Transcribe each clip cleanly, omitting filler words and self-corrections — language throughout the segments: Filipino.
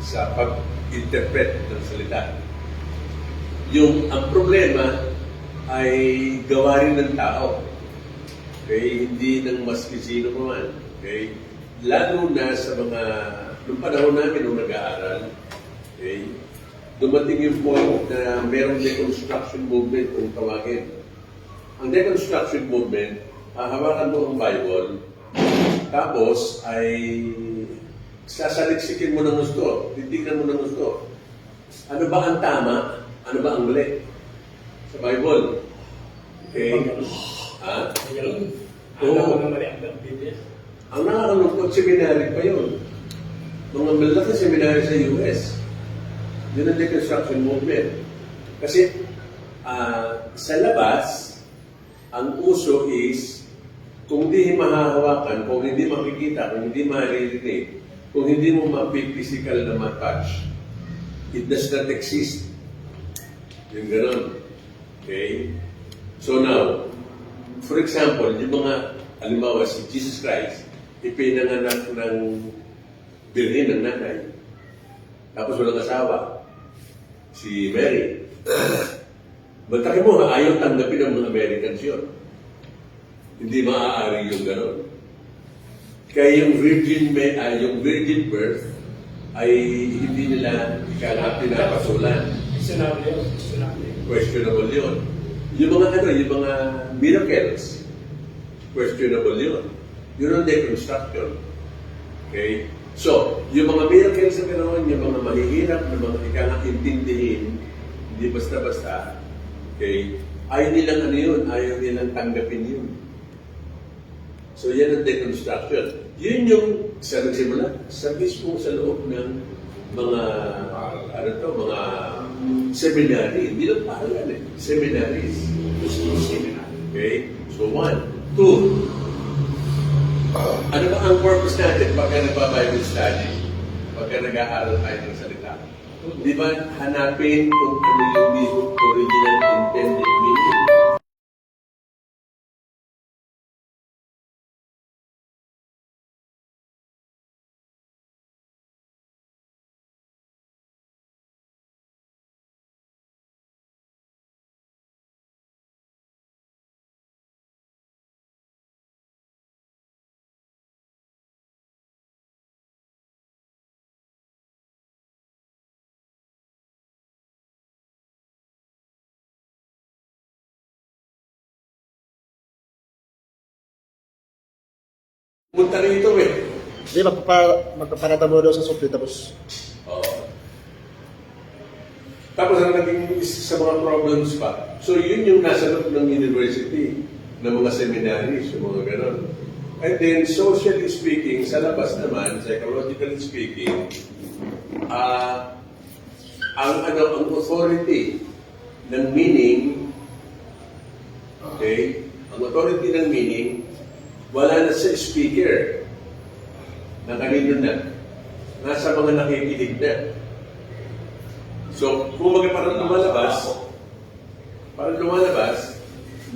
sa pag-interpret ng salita. Ang problema ay gawa rin ng tao. Okay? Hindi ng maski sino pa man. Okay? Lalo na sa mga, nung panahon namin nung nag-aaral, okay? Dumating yung point na merong deconstruction movement kung tawagin. Ang deconstruction movement, hahawakan mo ang Bible, tapos ay sasaliksikin mo ng gusto, titignan mo ng gusto. Ano ba ang tama? Ano ba ang mali? Sa Bible. Okay? Ha? Oo. Ang nakakalungkot, seminary pa yun. Mga malaki seminary sa US. Yun ang deconstruction movement. Kasi sa labas, ang uso is kung hindi mahahawakan, kung hindi makikita, kung hindi maririnig, kung hindi mo ma-physical na ma-touch, it does not exist. Yung gano'n. Okay? So now, for example, yung mga, halimbawa, si Jesus Christ, ipinanganak ng birhen ng nanay, tapos walang asawa, si Mary. Batakin mo, ayaw tanggapin ng mga Americans yun. Hindi maaari yung gano'n. Kaya yung virgin birth ay hindi nila pinapasulan. Questionable yun. Yung mga miracles, questionable yun. Yun ang deconstruction. Okay? So, yung mga miracles na gano'n, yung mga mahihirap na mga ikakaintindihin, hindi basta-basta, okay, ayaw nilang tanggapin yun. So, yan ang deconstruction. Yun yung sa nagsimula, sa mismo sa loob ng mga, mga seminary. Hindi lang pahalan seminaries. Okay? So, 1. 2. Ano ba ang purpose natin pagka nagpa-Bible study? Pagka nag-aaral tayo ng salita? Di ba hanapin kung ano yung original intended meaning? Punta rito Hindi, magpaparata mo daw sa supli, tapos... Oo. Tapos ang naging isa sa mga problems pa. So yun yung nasa loob ng university, ng mga seminaries, yung mga gano'n. And then, socially speaking, sa labas naman, psychologically speaking, ang authority ng meaning, okay, ang authority ng meaning, wala na sa speaker na kanino na. Nasa mga nakikinig na. So, kung parang lumalabas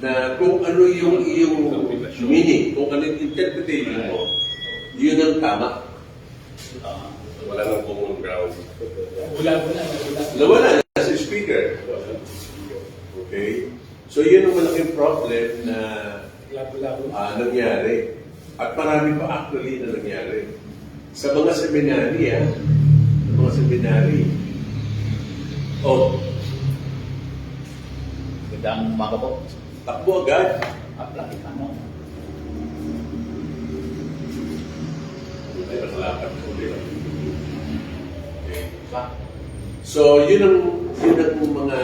na kung ano yung iyong meaning, kung ano yung interpretation mo, yun ang tama. Wala nang common ground. Wala na sa speaker. Okay? So, yun ang malaking problem na nangyari. At marami pa actually na nangyari. Sa mga seminary, Oh. Magandang umaga po. Takbo agad. Bakit ano? May nakalakad ko din. Okay. So, yun ang mga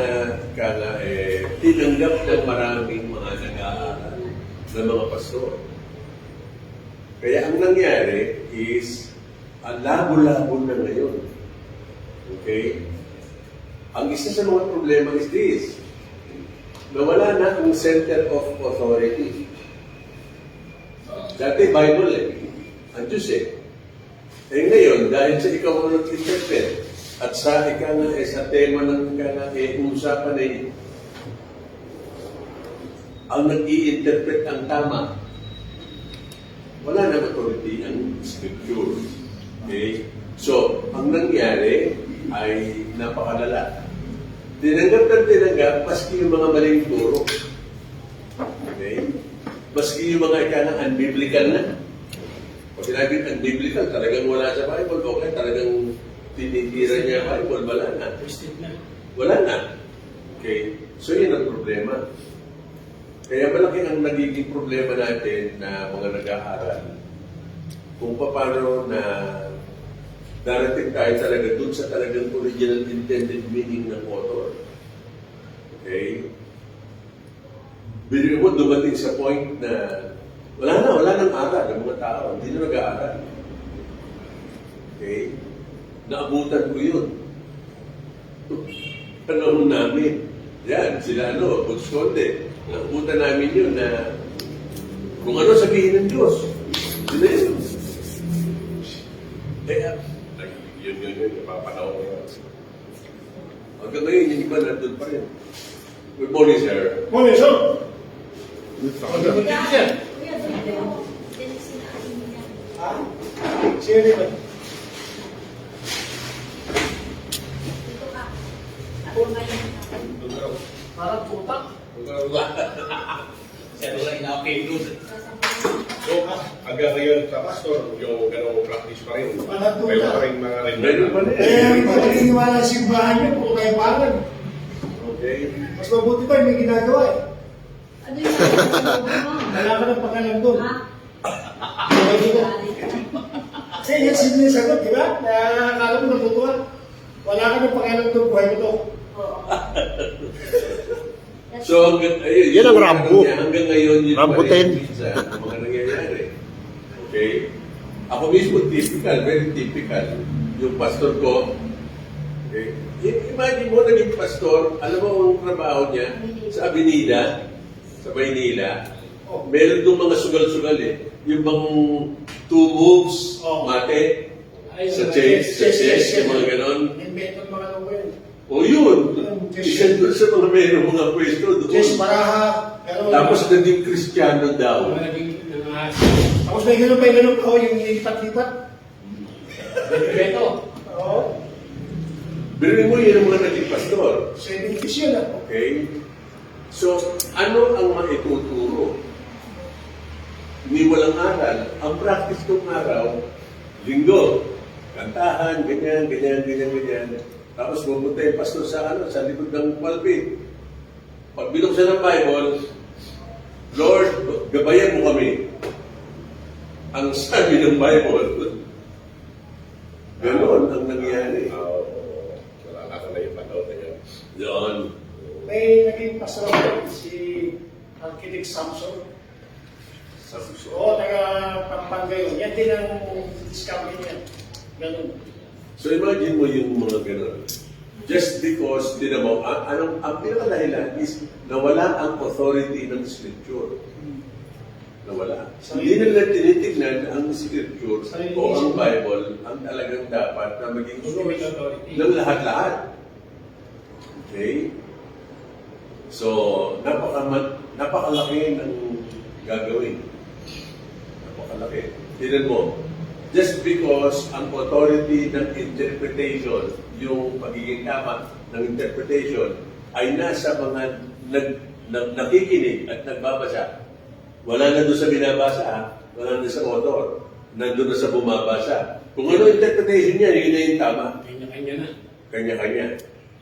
tinanggap ng maraming mga nag-aaral ng mga pastor. Kaya ang nangyari is, ang labo-labo na ngayon. Okay? Ang isa sa mga problema is this. Nawala na ang center of authority. Dati Bible ang Diyos ngayon, dahil sa ikaw ang nag-interpret, at sa sa tema ng usapan ang nag-i-interpret ang tama. Wala na authority ang scripture. Okay? So, ang nangyari ay napakalala. Tinanggap ng tinanggap, maski yung mga maling turo. Okay? Maski yung mga ikanang unbiblical na. Pag sinabing unbiblical, talagang wala sa Bible. Okay, talagang tinitira niya ang Bible, wala na. Wala na. Okay? So, yun ang problema. Kaya malaki ang nagiging problema natin na mga nag-aaral kung paano na darating tayo talaga dun sa talagang original intended meaning ng author. Okay? Bili mo dumating sa point na wala nang aral ng mga tao. Hindi na nag-aaral. Okay? Naabutan ko yun. Panahon namin. Yan, sila Butch Conde. Naabutan namin yun na kung ano sabihin ng Diyos. Yun na yun. Kaya, yun, napapanahon ko yun. Hanggang ngayon, yung iba nandun pa rin. Good morning, sir. Morning, sir. Ha? Sino dito? Parang putak. Siya doon lang ina-okay doon. So, hanggang ngayon sa pastor, yung ganong practice pa rin. Parang Kayo tuta. pa rin mga rin. Meron pa rin. Eh, kung naniniwala sa simbahan niyo, kung kayo parang, Okay. mas mabuti pa, may ginagawa eh. Ano yung Wala ka ng pangalan doon. Ha? Kasi yan simple yung sagot, di ba? Na akala mo natutuwa. Wala ka ng pangalan doon, buhay mo to. So, ayun, Yan ang Rambo. Hanggang ngayon, yun Rambo pa rin 10. minsan ang mga nangyayari. Okay? Ako mismo, typical, very typical. Yung pastor ko, okay? Imagine mo, naging pastor, alam mo ang trabaho niya sa Avenida, sa Maynila, meron doon mga sugal-sugal eh. Yung bang 2 moves, mate, sa chest, yung mga ganon. Invento ng mga logo yun. O yun, isa doon sa mga meron mga pwesto doon. Jess Baraha. Pero, Tapos naging Kristiyano daw. tapos may ganun pa, yung lipat-lipat. Beto. Oo. Biruin mo yun ang mga naging pastor. 70s yun ah. Okay? So, ano ang maituturo? Ni walang aral. Ang practice ng araw, linggo, kantahan, ganyan. Tapos pumunta yung pastor sa likod ng pulpit. Pag binuksan ng Bible, Lord, gabayan mo kami. Ang sabi ng Bible, ganon ang nangyari. Wala na ka na yung panahon na yan. Yun. May naging pastor ako, si Architect Samson. Oo, taga Pampanga yun. Yan din ang discovery niya. Ganun. So imagine mo yung mga ganun. Just because, ang pinakadahilan is nawala ang authority ng Scripture. Nawala. Hindi nila tinitignan ang Scripture o ang Bible ang talagang dapat na maging authority ng lahat-lahat. Okay? So, napakalaki ng gagawin. Napakalaki. Tignan mo, just because ang authority ng interpretation, yung pagiging tama ng interpretation, ay nasa mga nakikinig at nagbabasa. Wala na doon sa binabasa, wala na sa author. Nandun na sa bumabasa. Kung ano interpretation niya, yun na yung tama. Kanya-kanya na. Kanya-kanya.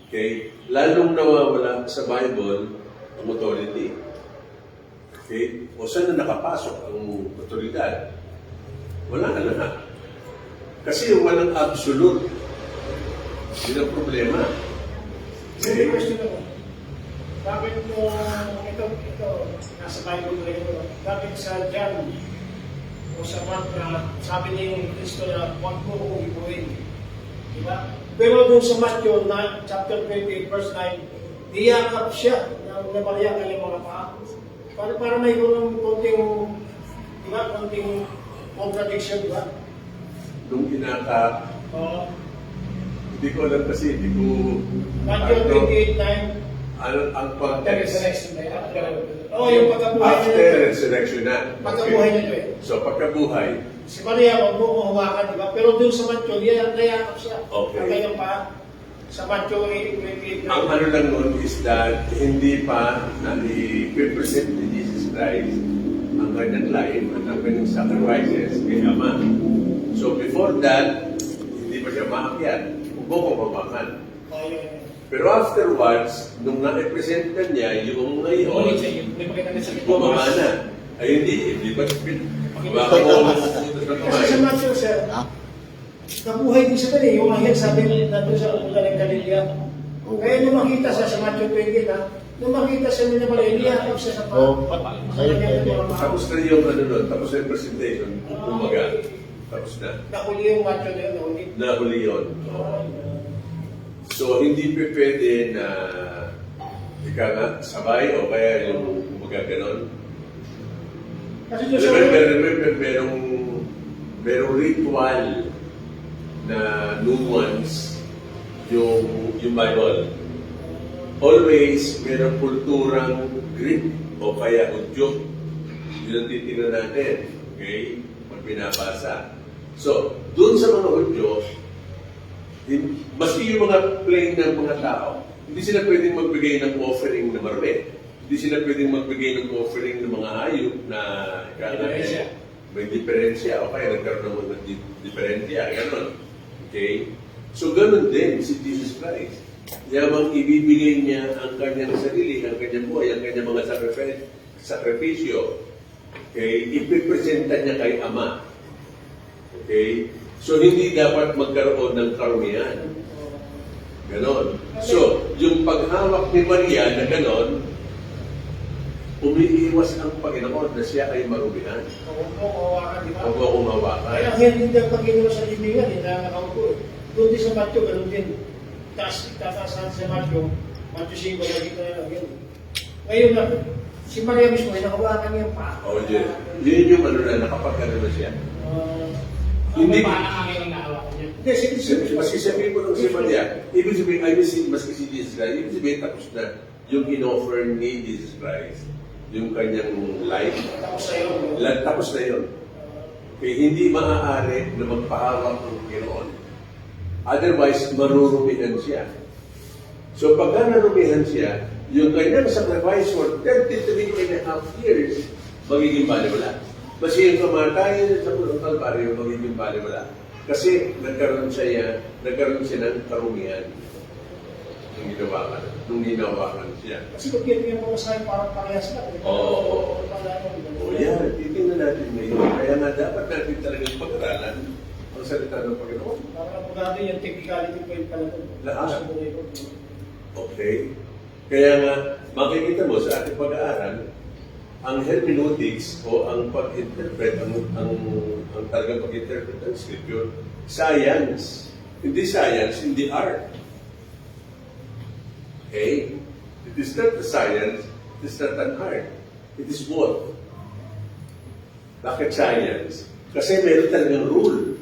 Okay? Lalong nawawala sa Bible ang authority. Okay? O saan na nakapasok ang otoridad? Wala na lahat. Kasi walang absolute. Yun ang problema. May question ako. Bakit mo, ito, nasa Bible na ito, bakit sa John o sa Mark na sabi ni Kristo na huwag mo kong ibuhin? Diba? Pero doon sa Matthew na, chapter 28, verse 9, niyakap siya na Maria kanyang mga paa. Para may konting, diba, konting contradiction, diba? Nung inaka, Oo. hindi ko alam kasi, hindi ko... Matthew 28, 9, ang context. Oo, yung pagkabuhay After niya. resurrection na. Pagkabuhay niya ito eh. So, pagkabuhay. Si Maria, huwag mo kong hawakan, di ba? Pero doon sa macho, nayakap siya. Okay. Ang kanyang pa, sa macho, Ang ano lang nun is that hindi pa na-represent ni Jesus Christ ang kanyang life at ang kanyang sacrifices kay Ama. So before that, hindi pa siya maakyat. Huwag mo kong hawakan. Pero afterwards, nung na-represent na niya yung Ulit ngayon, sa iyo. May pakita na sa iyo. bumaba na. Ay hindi ba? Baka mo mapupunta sa Kasi sa kamay. macho, sir, nabuhay din siya dali. Yung ahil sabi niya nandun sa ulan ng Galilea. Kaya nung makita siya sa macho 20 na, nung makita siya niya pala, iniyakap siya sa pa. Sa kanya ng mga Tapos na yung ano nun, tapos na yung presentation, umaga. Tapos na. Nahuli yung macho na yun, nahuli. Nahuli yun. So, hindi pa pwede na ika nga, sabay o kaya yung umaga ganon. Kasi doon sa Merong ritual na nuance yung Bible. Always, merong kulturang Greek o kaya Hudyo. Yun ang titignan natin. Okay? Pag binabasa. So, dun sa mga Hudyo, maski yung mga plain ng mga tao, hindi sila pwedeng magbigay ng offering na marami. Hindi sila pwedeng magbigay ng offering ng mga hayop na Diferensya. may diferensya o kaya nagkaroon ng diferensya. Ganon. Okay? So, ganon din si Jesus Christ. Yamang ibibigay niya ang kanyang sarili, ang kanyang buhay, ang kanyang mga sakripisyo. Okay? Ipipresenta niya kay Ama. Okay? So, hindi dapat magkaroon ng karumihan. Ganon. So, yung paghawak ni Maria na ganon, umiiwas ang Panginoon na siya ay marumihan. Huwag mo kong hawakan, di ba? Huwag mo akong hawakan. Kaya hindi ang pag-inuwa sa libingan, hindi na nakaupo eh. Doon din sa macho, ganun din. Tatasan sa macho 5 nakita na lang yun. Ngayon na, si Maria mismo ay nakawakan niya pa. O, yun yung ano na, nakapagkano na siya. Hindi Hindi. pa ang aking ang naawakan niya. Hindi, sige. Maski sabihin mo nung si Maria, ibig sabihin, I mean, maski si Jesus Christ, ibig sabihin, tapos na yung in-offer ni Jesus Christ, yung kanyang life, Tapos sa iyo. tapos na yun. Okay, hindi maaari na magpahawak ng Panginoon. Otherwise, marurumihan siya. So, pagka narumihan siya, yung kanyang sacrifice for 33.5 years, magiging baliwala. Kasi yung kamatayan sa Pulong Kalbaryo, magiging baliwala. Kasi nagkaroon siya ng karumihan nung ginawakan siya. Kasi kung yung mga sa'yo, parang parehas na. Oo. O yan, titingnan natin ngayon. Kaya nga dapat natin talagang pag-aralan ang salita ng Panginoon. Parang napagado yung technicality po yung pala ito. Lahat. Sa buhay ko. Okay? Kaya nga, makikita mo sa ating pag-aaral, ang hermeneutics o ang pag-interpret, ang talagang pag-interpret ng Scripture, science. Hindi science, hindi art. Okay? It is not a science, it is not an art. It is both. Bakit science? Kasi meron talagang rule.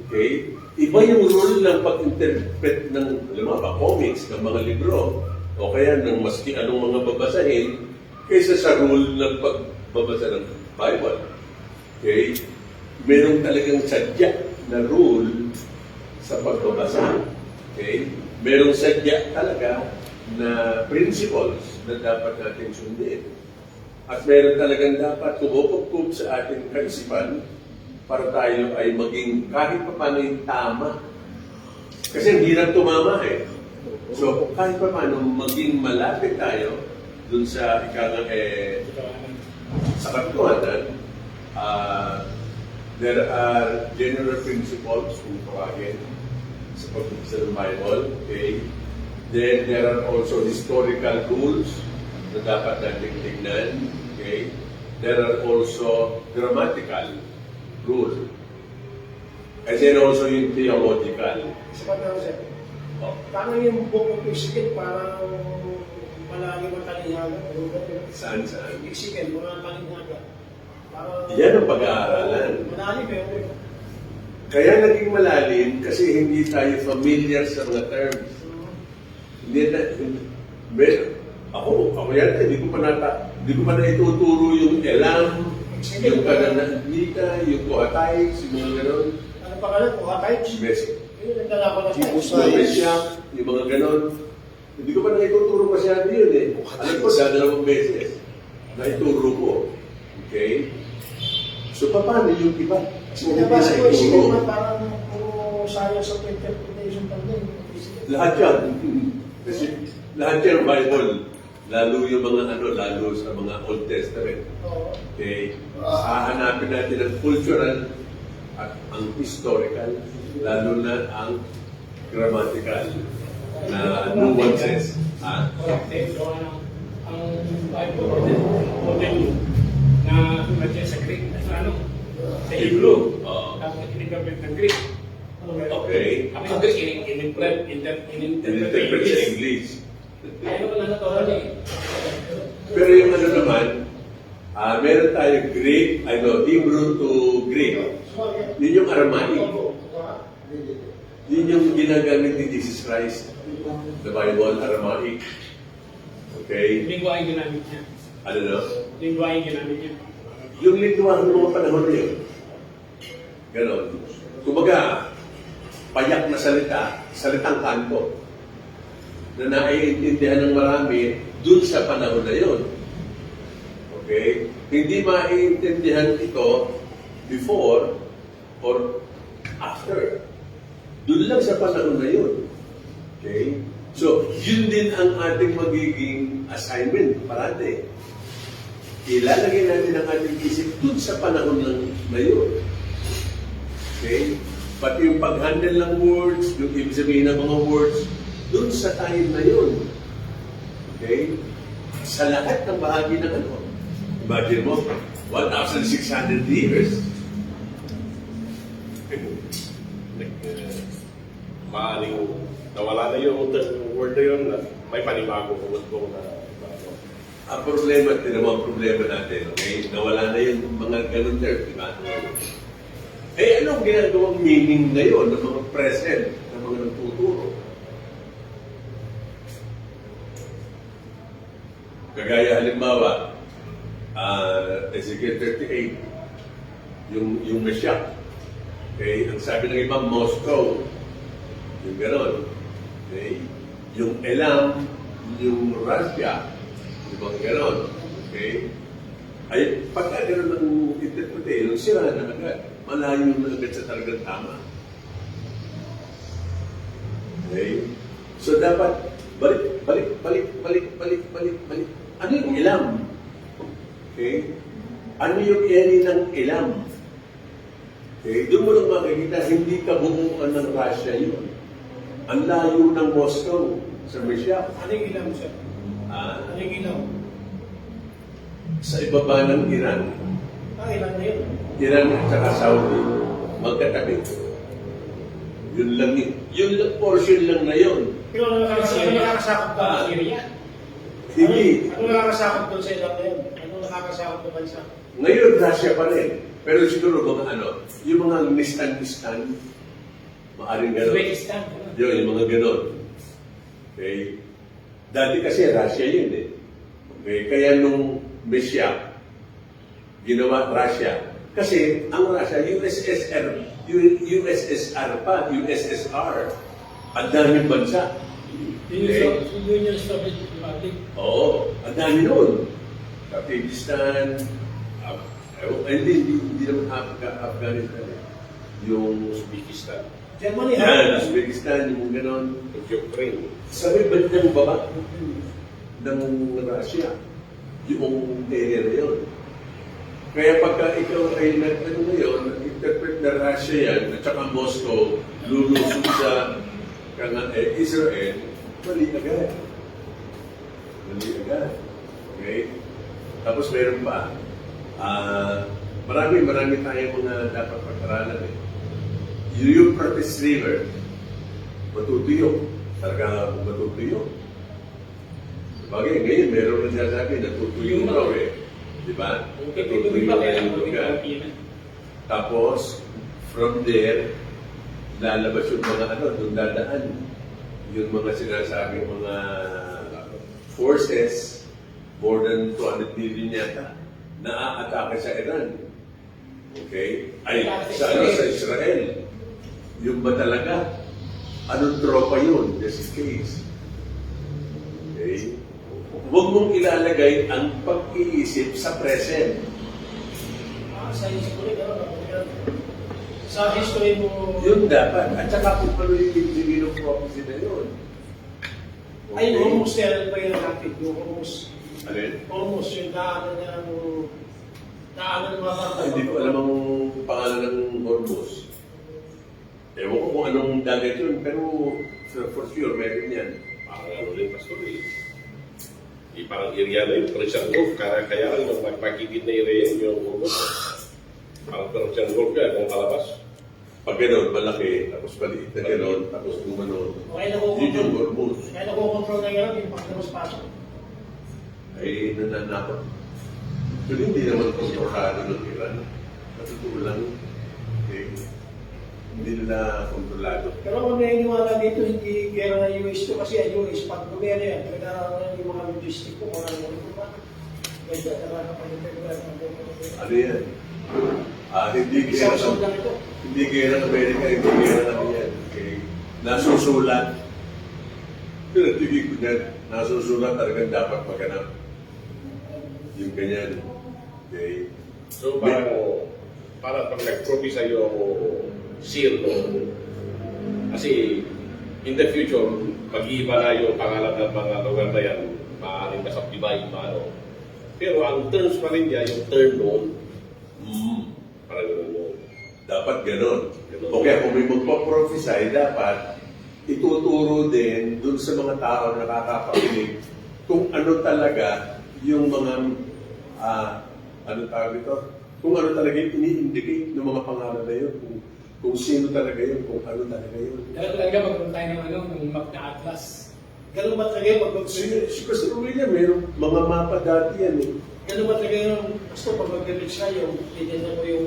Okay? Iba yung rule ng pag-interpret ng, comics, ng mga libro, o kaya ng maski anong mga babasahin, kaysa sa rule ng pagbabasa ng Bible. Okay? Meron talagang sadya na rule sa pagbabasa. Okay? Merong sadya talaga na principles na dapat natin sundin. At meron talagang dapat tumupugpog sa ating kaisipan para tayo ay maging kahit pa paano yung tama. Kasi hindi lang tumama eh. So kahit pa paano maging malapit tayo dun sa sa katotohanan, there are general principles kung tawagin sa pagbabasa ng Bible. Okay? Then there are also historical rules na dapat natin tignan. Okay? There are also grammatical rules. And then also yung theological. Sa pagkakaroon siya. Oh. Parang yung book of Ezekiel, parang malalim ang talihyaga. Saan? Ezekiel, mga talihyaga. Parang Yan ang pag-aaralan. malalim eh. Kaya naging malalim kasi hindi tayo familiar sa mga terms. Ako yata, hindi ko pa naituturo yung elam, Yung Kananandita, yung Kuhatay, yung mga ganon. Ano pangalan? Kuhatay? Messi. Yun ang dala ko na tayo. Yung Mesya, yung mga ganon. Hindi ko pa nakituturo masyado yun eh. Alam ko, dalawang beses. Naituro ko. Okay? So, paano yung iba? So, hindi Nabasa ko isipin naituro. naman parang puro science of interpretation pa din. Lahat yan. Kasi lahat yan Bible. Lalo yung mga lalo sa mga Old Testament. Oo. Okay? Hahanapin natin ang cultural at ang historical, lalo na ang grammatical na nuances. Ha? Correct. So, ang Bible, model na nandiyan sa Greek, sa sa Hebrew. Oo. Tapos in-interpret ng Greek. Okay. Ang Greek, in-interpret In-interpret sa English. Kaya naman natural eh. Pero yung naman, meron tayo Greek, Hebrew to Greek. Yun yung Aramaic. Yun yung ginagamit ni Jesus Christ. The Bible, Aramaic. Okay? Lingwa ang ginamit niya. Ano no? Lingwa ang ginamit niya. Yung lingwa ng mga panahon na yun. Ganon. Kumbaga, payak na salita, salitang kanto, na naiintindihan ng marami dun sa panahon na yun. Okay? Hindi maiintindihan ito before or after. Dun lang sa panahon na yun. Okay? So, yun din ang ating magiging assignment parati. Ilalagay natin ang ating isip dun sa panahon lang na yun. Okay? Pati yung pag-handle ng words, yung ibig sabihin ng mga words, dun sa time na yun. Okay? Sa lahat ng bahagi ng Imagine mo, 1,600 years. Maaring nawala na yung word na yun, may panibago kung na bago. Ang problema, tinamang problema natin, okay? Nawala na yung mga ganun term, di ba? Eh, anong ginagawang meaning ngayon ng mga present, ng mga nagtuturo? Kagaya halimbawa, Ezekiel 38, yung Meshach. Okay? Ang sabi ng ibang Moscow, yung gano'n. Okay? Yung Elam, yung Russia, yung mga gano'n. Okay? Ay, pagka gano'n ang interpretation, sira na agad. Malayo na agad sa talagang tama. Okay? So dapat, balik. Ano yung Elam? Okay? Ano yung area ng Elam? Okay? Doon mo lang makikita, hindi kabuuan ng Russia yun. Ang layo ng Moscow sa Meshach. Ano yung ilaw, sir? Ano yung ilaw? Sa ibaba ng Iran. Ilan na yun? Iran at saka Saudi. Magkatabi. Yun lang yun. Yun lang, portion lang na yun. Pero ano nakakasakot doon? Syria. Hindi. Ano nakakasakot doon sa ilang na yun? Ano nakakasakot doon bansa? Ngayon, Russia pa rin. Pero siguro mga yung mga Nistan, maaring gano'n. Uzbekistan. Yun, yung mga gano'n. Okay? Dati kasi Russia yun eh. Okay? Kaya nung Meshach, ginawa Russia. Kasi ang Russia, USSR pa, USSR. Ang daming bansa. Union Soviet Republic. Oo, ang dami noon. Pakistan, hindi naman Afghanistan. Yung Uzbekistan, Germany, yan, Uzbekistan, yung gano'n. Ukraine. Sa may bandang baba ng Russia, yung area na yun. Kaya pagka ikaw ay nag-interpret na Russia yan, at saka Moscow, lulusog sa Israel, mali agad. Okay? Tapos meron pa, marami tayong mga dapat pag-aralan eh. Yung Euphrates River, matutuyo. Talaga matutuyo. Bagay, ngayon meron na sinasabi, natutuyo raw eh. Di ba? Natutuyo na yung lugar. Tapos, from there, lalabas yung mga doon dadaan. Yung mga sinasabi, mga forces, more than 200 million yata, naaatake sa Iran. Okay? Ay, sa Israel. Yung ba talaga? Anong tropa yun? Just in case. Okay? Huwag mong ilalagay ang pag-iisip sa present. Sa history, sa history mo, Yun dapat. At saka kung ano yung ibigay ng prophecy na yun. ay almost yan pa yung natin, yung almost, Ano yun? almost yung daanan ng mga bata. Hindi ko alam ang pangalan ng Hormuz. Ewan ko kung anong dagat yun, pero for sure, meron yan. Parang ano rin, Pastor, eh. Parang area na yun, Persian Gulf. Kaya nung magpagigit na area yun, yung Hormuz. Parang Persian Gulf ka, kung kalabas. Pag gano'n, malaki, tapos maliit na gano'n, tapos gumanon. Okay, Yun yung Hormuz. kaya nakukontrol na yun, yung pagkamas-pasok. Ay nananakot. Pero hindi naman kontrolado ng Iran. Natutuwa lang. Okay. Hindi nila kontrolado. Pero kung naniniwala dito, hindi gera ng US to kasi ang US, pag gumera yan, nagkakaroon yung mga logistic ko, kung ano ito ba? Medyo Ano yan? Hindi Isang gera sold lang ito. hindi gera ng Amerika, hindi gera ng yan. Okay. Nasusulat. Pero tigil ko dyan, nasusulat talagang dapat maganap. Yung ganyan. Okay. So parang pag nag-trophy sa'yo ako seal no? Kasi in the future, mag-iiba na yung pangalan ng mga lugar na yan, maaaring na-subdivide, maano. Pero ang terms pa rin niya, yung term noon, parang gano'n yun. Dapat ganon. Ganon. Okay, kung may magpa-prophesy, dapat ituturo din dun sa mga tao na nakakapakinig kung ano talaga yung mga, ano tawag ito? Kung ano talaga yung ini-indicate ng mga pangalan na yun. Kung sino talaga yun, kung ano talaga yun. Kaya talaga magkaroon tayo ng map na atlas. Ganun ba talaga yung Si Pastor William, mayroong mga mapa dati yan eh. Ganun ba talaga yung, gusto pag mag-reach ka, yung titignan mo yung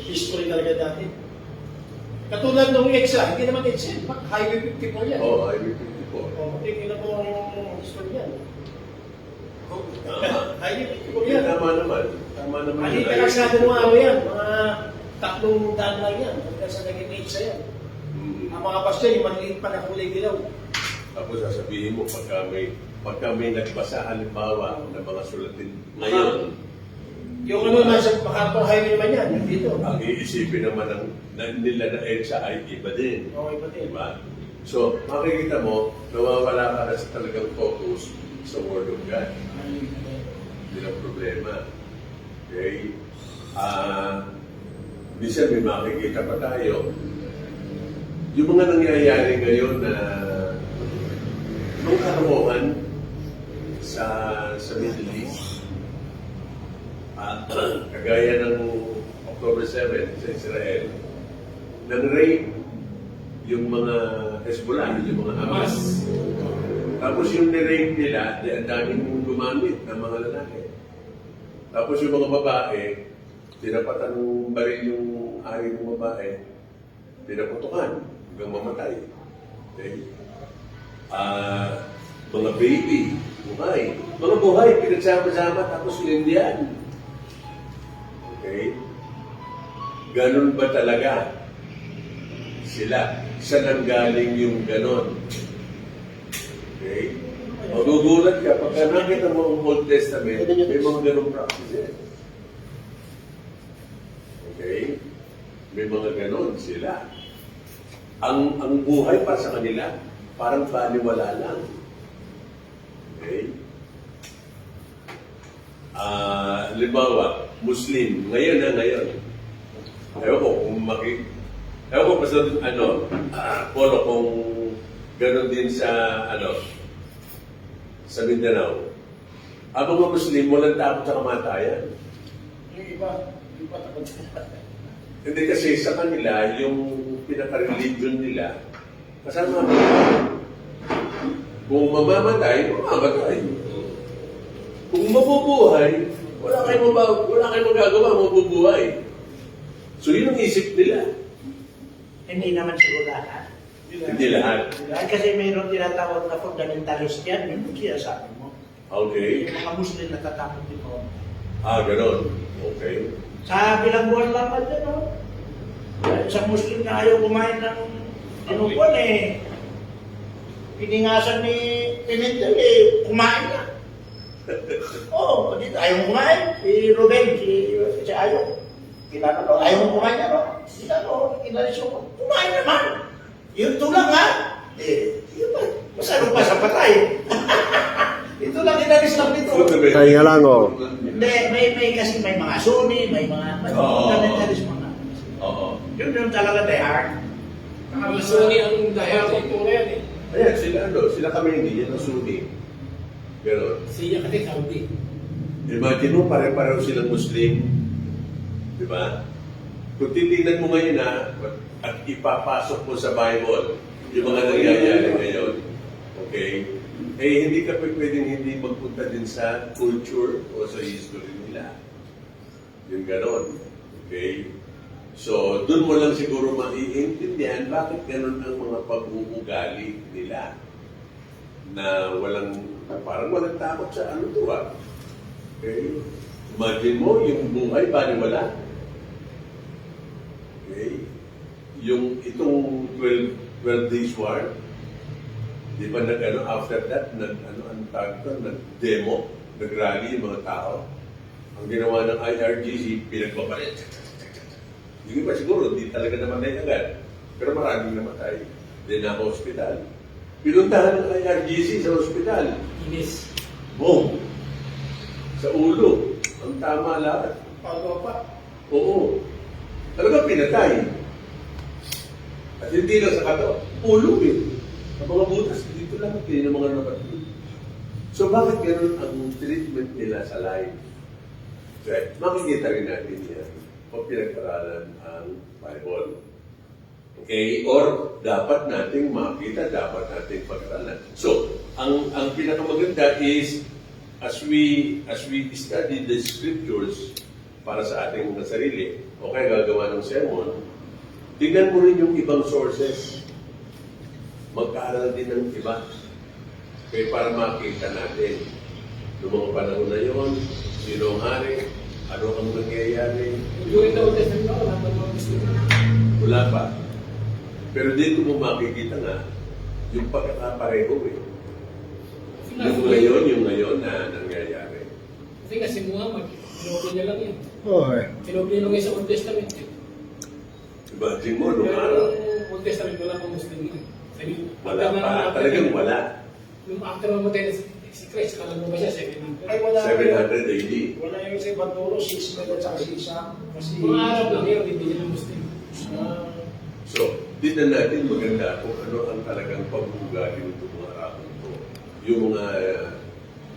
history talaga dati. Katulad ng EXA, hindi naman EXA, Highway 54 yan. Oo, I will 54. Tingnan po ang history yan. Tama. Highway 54 yan. Tama naman. Tama naman. Hindi yun. talaga mga ano yan, mga 3 daan lang yan, hanggang sa naging EXA yan. Ang mga pastor, yung maliit pa na kulay dilaw. Tapos sasabihin mo, pagka may nagbasa halimbawa ng mga sulatin ngayon, Yung ano nasa Macarthur Highway naman yan, dito. ang iisipin naman nila na EDSA ay iba din. Okay pa din. Diba? So, makikita mo, nawawala ka na sa talagang focus sa Word of God. Hindi na problema. Okay? Minsan may makikita pa tayo. Yung mga nangyayari ngayon na mga karoon sa Middle East, kagaya ng October 7 sa Israel, nang-rape yung mga Hezbollah, yung mga Hamas. Tapos yung ni-rape nila, ang daming gumamit ng mga lalaki. Tapos yung mga babae, tinapatan ng baril yung ari ng babae, pinaputukan hanggang mamatay. Okay? Mga baby, buhay. Mga buhay, pinagsama-sama, tapos lindian. Okay? Ganon ba talaga sila? Saan ang galing yung ganon? Okay? Magugulat ka, pagka nakita mo ang Old Testament, may mga ganong practices. Okay? May mga ganon sila. Ang buhay para sa kanila, parang baliwala lang. Okay? Halimbawa, Muslim, ngayon. Ewan ko kung ewan ko basta polo kung gano'n din sa, sa Mindanao. Ang mga Muslim, walang takot sa kamatayan. Yung iba takot. Hindi kasi sa kanila, yung pinaka-religion nila, kasama mo. Kung mamamatay, mamamatay. Kung mabubuhay, wala kayong magagawa, mabubuhay. So yun ang isip nila. Hindi naman siguro lahat. Hindi lahat. Dahil kasi mayroon tinatawag na fundamentalist yan, yun ang sinasabi mo. Okay. Yung mga Muslim natatakot din mo. Ganon. Okay. Sa bilangguan lang pa dyan, no? Sa Muslim na ayaw kumain ng inupuan eh. Piningasan ni Pimentel eh, kumain na. Oo, dito ayaw mo kumain. Si Ruben, si Ayaw. Kilala ko, ayaw mo kumain na, no? Inalis ko, kumain naman. Yun tulang ha? Yun ba? Masarap pa sa patay. Ito lang inalis lang dito. Kaya nga lang, oh. Hindi, may kasi may mga Sunni, may mga inalis mga. Oo. Yun talaga they are. Ang Sunni ang dahil kultura yan eh. Ayan, sila kami hindi, yan ang Sunni. Ganon. Siya kasi Saudi. Imagine mo, pare-pareho silang Muslim. Di ba? Kung titignan mo ngayon at ipapasok mo sa Bible, yung mga nangyayari ngayon, okay? Hindi ka pwedeng hindi magpunta din sa culture o sa history nila. Yung ganon. Okay? So, dun mo lang siguro maiintindihan bakit ganon ang mga pag-uugali nila na parang walang takot sa ano to ah. Okay? Imagine mo, yung buhay, baliwala. Okay? Itong 12 days war, di ba after that, nag-demo, nag-rally yung mga tao. Ang ginawa ng IRGC, pinagpapalit. Yung iba siguro, di talaga namatay agad. Pero maraming namatay. Then na hospital. Pinuntahan ng IRGC sa hospital. Inis. Boom! Sa ulo. Ang tama lahat. Pagawa pa. Oo. Talaga pinatay. At hindi lang sa kato. Ulo eh. Ang mga butas, dito lang kayo ng mga nabatid. So bakit ganun ang treatment nila sa life? Okay. Makikita rin natin yan kung pinag-aralan ang Bible. Okay? Or dapat nating makita, dapat nating pag-aralan. So, ang pinakamaganda is as we study the scriptures para sa ating mga sarili, o kaya gagawa ng sermon, tingnan mo rin yung ibang sources. Mag-aaral din ng iba. Kaya para makita natin noong mga panahon na yun, sino ang hari, ano ang nangyayari. During the Old Testament, wala pa mga Muslim. Wala pa. Pero dito mo makikita nga yung pagkakapareho eh. Yung ngayon na nangyayari. Kasi nga si Muhammad, sinobli niya lang yun. Okay. Sinobli niya lang sa Old Testament. Imagine mo, nung Pero araw, yung Old Testament, wala pang Muslim yun. Sabi, wala pa. Talagang wala. Nung after mamatay na si Christ, kala mo ba siya 700? Ay, wala 700 AD. Wala yung sa ibang turo, 6 minutes sa isa. Kasi, Mga Arab lang yun, hindi nila Muslim. So, tignan natin maganda kung ano ang talagang pag-ugali nito mga Arabong to. Yung mga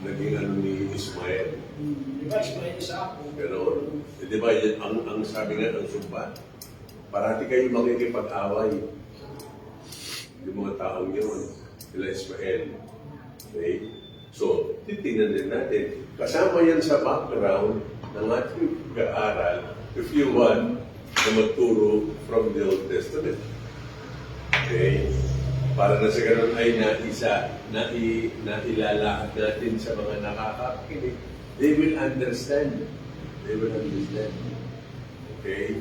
naging ano ni Ismael. di ba, explain sa ako. Pero, di ba, ang sabi nga ng sumpa, parati kayo makikipag-away. Yung mga taong yun, sila Ismael. Okay? So, titingnan din natin. Kasama yan sa background ng ating pag-aaral if you want na magturo from the Old Testament. Okay? Para na sa ganun ay nailalahat natin sa mga nakakakinig. They will understand. They will understand. Okay?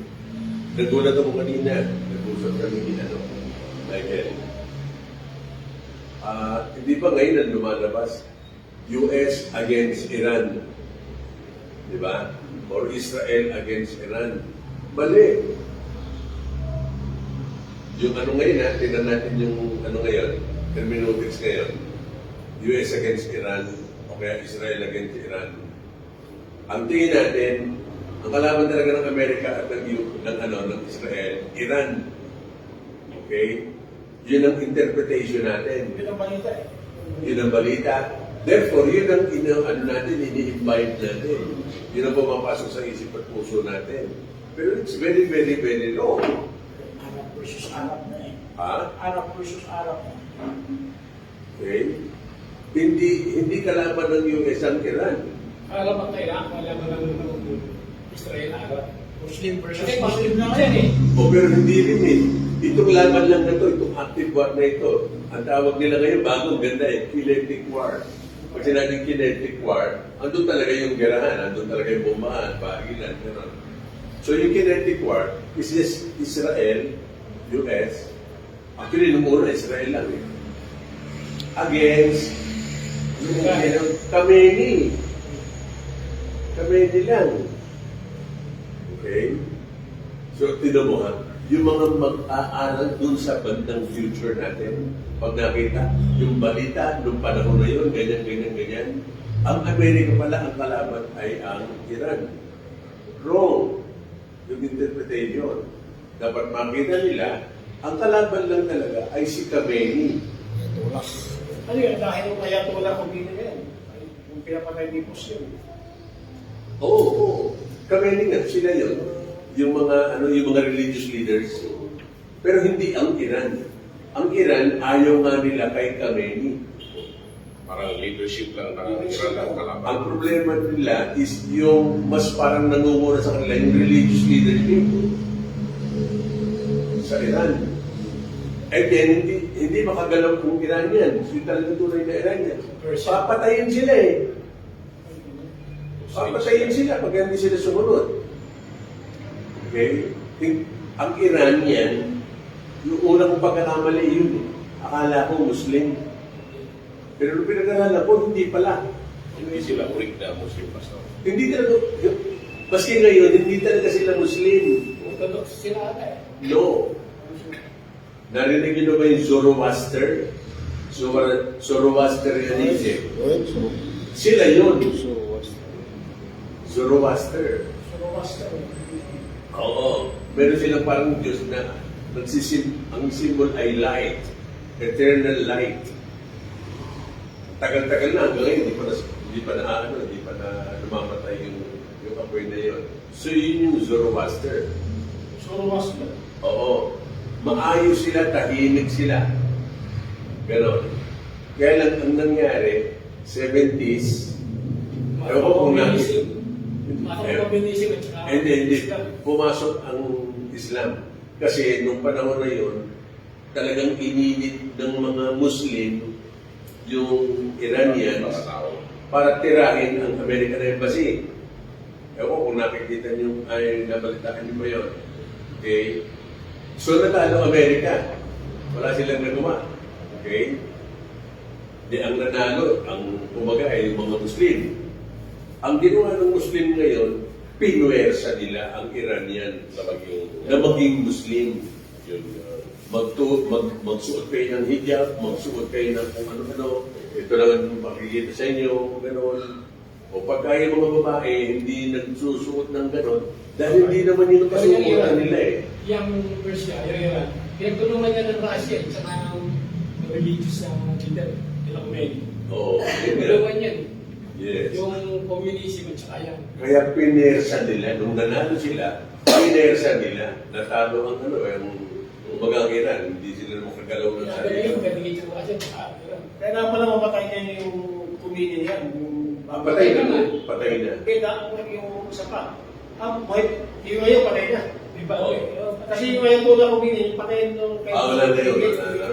Nagulat ako kanina. Nag-usap kami ni Michael. Hindi ba ngayon ang lumalabas? US against Iran. Di ba? Or Israel against Iran. Mali. Yung ano ngayon, tingnan natin yung ano ngayon, hermeneutics ngayon. US against Iran, o kaya Israel against Iran. Ang tingin natin, ang kalaban talaga ng Amerika at ng Israel, Iran. Okay? Yun ang interpretation natin. Yun ang balita eh. Yun ang balita. Therefore, yun ang ini-invite natin. Yun ang pumapasok sa isip at puso natin. Pero it's very, very, very low. Arab versus Arab na eh. Ha? Arab versus Arab. Okay? Hindi kalaban ng US ang Iran. Arab ang kailangan, kalaban ng Israel, Arab. Muslim versus Kasi Muslim na yan ngayon eh. O pero hindi rin eh. Itong laban lang na to, itong active war na ito. Ang tawag nila ngayon, bagong ganda eh, kinetic war. Pag sinabing kinetic war, andun talaga yung gerahan, andun talaga yung bombahan, barilan, gano'n. So yung kinetic war is just Israel, US, actually nung una Israel lang eh, against Khamenei. Khamenei lang. Okay? So, tinan mo ha, yung mga mag-aaral dun sa bandang future natin, pag nakita, yung balita, nung panahon na yun, ganyan, ang Amerika pala, ang kalaban ay ang Iran. Wrong. Yung interpretation. Dapat makita nila, ang kalaban lang talaga ay si Khamenei. Ano yun, dahil yung Ayatollah Khomeini na yan. Yung pinapatay ni Bush yun. Oo. Khamenei nga, sila yun. Yung mga religious leaders. Pero hindi ang Iran. Ang Iran, ayaw nga nila kay Khamenei. Parang leadership lang ng Iran ang kalaban. Ang problema nila is yung mas parang nangunguna sa kanila yung religious leadership sa Iran. Again, hindi makagalaw kung Iranian. Yung talagang tunay na Iranian. Papatayin sila eh. Papatayin sila pag hindi sila sumunod. Okay? Ang Iranian, yung unang pagkakamali yun eh. Akala ko Muslim. Pero nung pinag-aralan ko, hindi pala. Hindi sila urik na Muslim pastor. Hindi talaga, maski ngayon, hindi talaga sila Muslim. Orthodox sila ata eh. No. Narinig niyo na ba yung Zoroaster? Zoroastrianism. Sila yun. Zoroaster. Zoroaster. Oo. Meron silang parang Diyos na ang symbol ay light. Eternal light. Tagal-tagal na hanggang ngayon, hindi pa na lumamatay yung apoy na yun. So yun yung Zoroaster. Zoroaster. Oo. Maayos sila, tahimik sila. Ganon. Kaya lang ang nangyari, 70s, ewan ko kung nakita. Communism at saka Hindi. Islam. Pumasok ang Islam. Kasi nung panahon na yun, talagang ininit ng mga Muslim yung Iranians Mga tao. para tirahin ang American Embassy. Ewan ko kung nakikita niyo, ay nabalitaan niyo ba yun? Okay? So natalo Amerika. Wala silang nagawa. Okay? Di ang nanalo, ang umaga ay yung mga Muslim. Ang ginawa ng Muslim ngayon, pinuwersa nila ang Iranian na maging Muslim. Yun, Magsuot kayo ng hijab, magsuot kayo ng kung ano-ano. Ito lang ang makikita sa inyo, gano'n. O pagka yung mga babae, hindi nagsusuot ng gano'n, dahil hindi naman yung kasuotan nila eh. Yung Persia, yung Iran, pinagtulungan niya ng Russia at saka ng religious na leader, nila Khomeini. Oo. Pinagtulungan yan. Yes. Yung communism at saka yan. Kaya pinersa nila, nung nanalo sila, pinersa nila, natalo ang umagang Iran, hindi sila makagalaw ng Kaya sarili. yung religious na Russia at saka Iran. Kaya na pala mamatay niya yung Khomeini niya. Patay na. Patay na. Kaya yung isa pa. Yung ngayon patay na. Diba? Kasi yung Ayatollah Khomeini, patay nung... Wala na yun.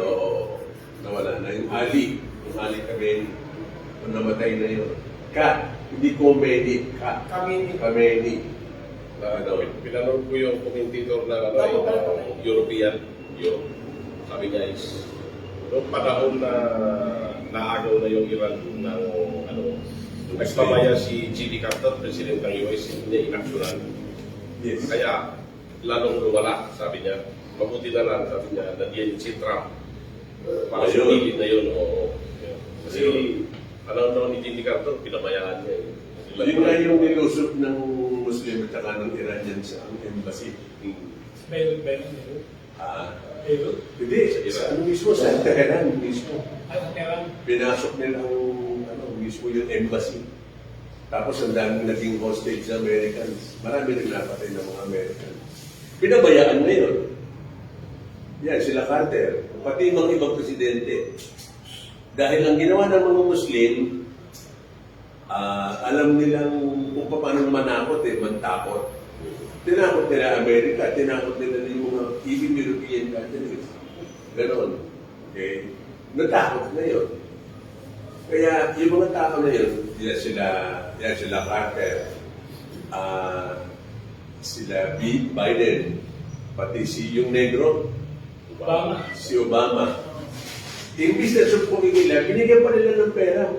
Oo. Nawala na. Yung Ali Khamenei, kung namatay na yun. Hindi Khomeini, Khamenei. Pinanood ko yung commentator na yung European. Sabi niya is, noong panahon na naagaw na yung Iran ng nagpamaya si Jimmy Carter, President ng US, hindi inaksyonan. Yes. Kaya lalong lumala, sabi niya. Mabuti na lang, sabi niya, nandiyan si Trump. Para Ayun. sumilid na yun. Kasi alam ni Jimmy Carter, pinamayaan niya. Yun nga yung nilusot ng Muslim at saka ng Iranian sa ang embassy. Beirut. Beirut. Hindi, sa mismo sa Tehran mismo. Ay, Iran. Pinasok nila ang mismo yung embassy. Tapos ang daming naging hostage sa Americans. Marami rin napatay ng mga Americans. Pinabayaan na yun. Yan, sila Carter. Pati mga ibang presidente. Dahil ang ginawa ng mga Muslim, alam nilang kung paano manakot mantakot. Tinakot nila Amerika, tinakot nila yung mga even European countries. Ganon. Okay? Natakot na yun. Kaya yung mga tao na yun, yan sila Carter, sila Biden, pati si yung negro, Obama. si Obama. Imbis na sumpungin nila, binigyan pa nila ng pera.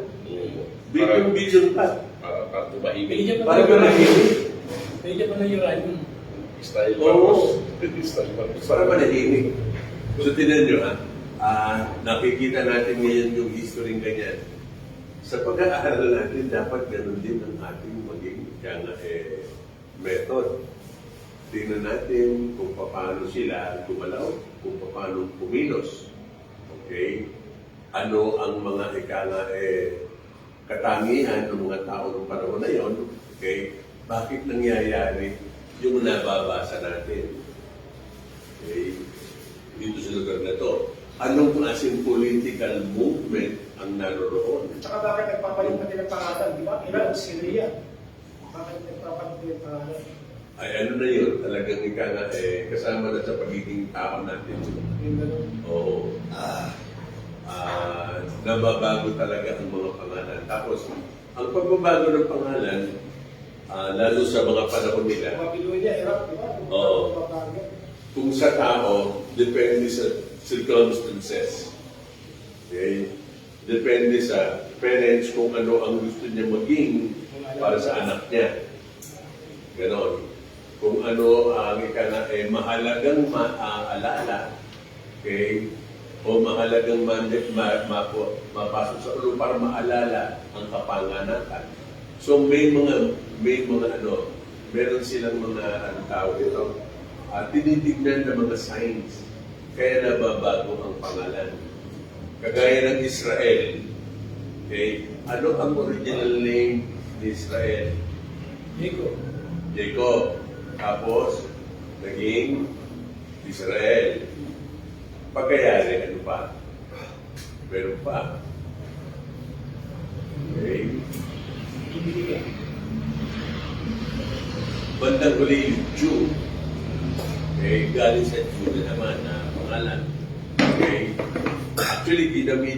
Billion pa. Para tumahimik. Binigyan pa Para manahimik. Binigyan pa ng uranium. Style Oo. Marcos. Style Marcos. Para manahimik. So tinan nyo nakikita natin ngayon yung history ganyan. Sa pag-aaral natin, dapat ganun din ang ating maging method. Tingnan natin kung paano sila gumalaw, kung paano kumilos. Okay? Ano ang mga katangian ng mga tao ng panahon na yon? Okay? Bakit nangyayari yung nababasa natin? Okay? Dito sa lugar na to. Anong klaseng political movement ang naroroon? Tsaka bakit nagpapalit pati ng pangalan, di ba? Iran, Syria. Bakit nagpapalit ng pangalan? Ay ano na yun, talagang kasama na sa pagiging tao natin. Yung ganun. Oo. Nababago talaga ang mga pangalan. Tapos, ang pagbabago ng pangalan, lalo sa mga panahon nila, Babylonia, Iraq, di ba? Oo. Babago. kung sa tao, depende sa circumstances. Okay? Depende sa parents kung ano ang gusto niya maging para sa anak niya. Ganon. Kung ano ang mahalagang maaalala, okay, o mahalagang mapasok sa ulo para maalala ang kapanganatan. So may mga meron silang mga tawag ito, tinitignan ng mga signs, kaya nababago ang pangalan. Kagaya ng Israel, okay, ano ang original name ni Israel? Jacob. Tapos, naging Israel. Pagkayari, ano pa? Meron pa. Okay. Bandang huli yung Jew. Okay, galing sa Jew na naman na pangalan. Okay. Actually, ginamit